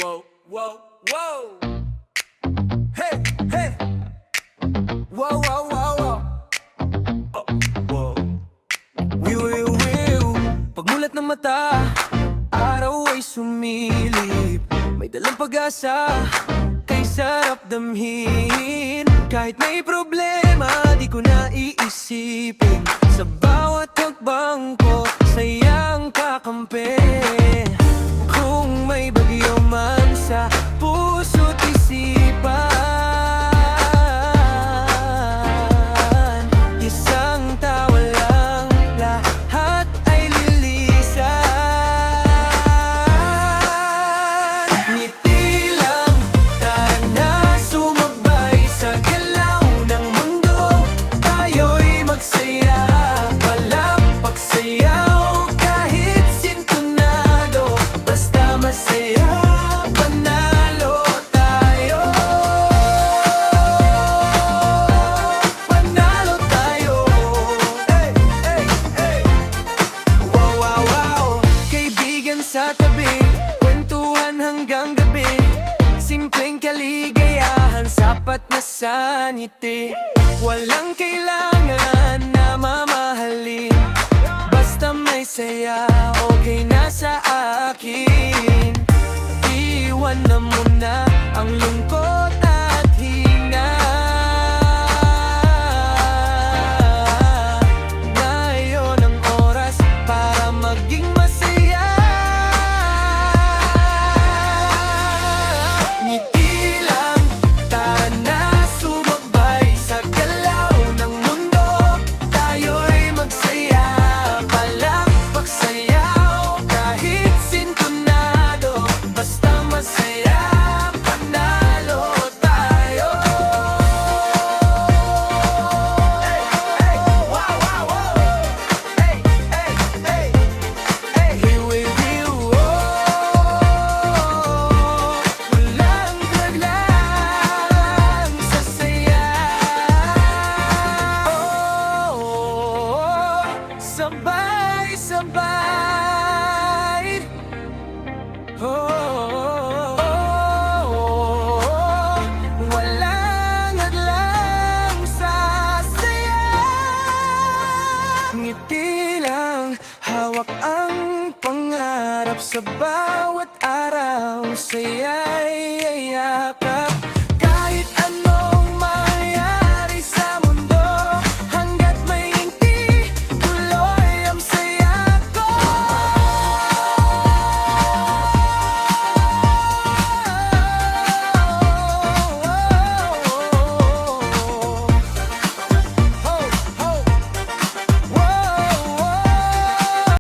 Whoa, whoa, whoa. Hey, hey. Whoa, whoa, whoa, whoa. Oh, whoa. Wiw. Pagmulat ng mata, araw ay sumilip. May dalang pag-asa, kay sarap damhin. Kahit may problema, di ko na iisipin. Sa bawat hakbang ko, sayang kakampi. Kung may bagyo man sa puso't isipan, isang tawa lang, lahat ay lilisan. Ngiti lang, tara na sumabay sa galaw ng mundo. Tayo'y magsaya, palakpak sayaw, kahit sintonado. Basta masaya, panalo tayo. Panalo tayo. Hey, hey, hey. Wow, wow, wow. Kaibigan sa tabi, kwentuhan hanggang gabi. Simpleng kaligayahan, sapat na sa ngiti. Walang kailangan na mamahalin, basta may saya, okay na sa akin. Iwan na muna ang lungkot at hina. Ngayon ang oras para maging masaya. Ngiti lang, tara na sumabay sa galaw ng mundo. Tayo'y magsaya, palakpak sayaw, kahit sintonado. Basta masaya, panalo tayo. Hey, hey, wow, wow, wow. Hey, hey, hey. Hey, wiw, oh. Walang laglag sa saya. Oh, sabay-sabay. Oh, walang hadlang sa saya. Ngiti lang, hawak ang pangarap sa bawat araw. Saya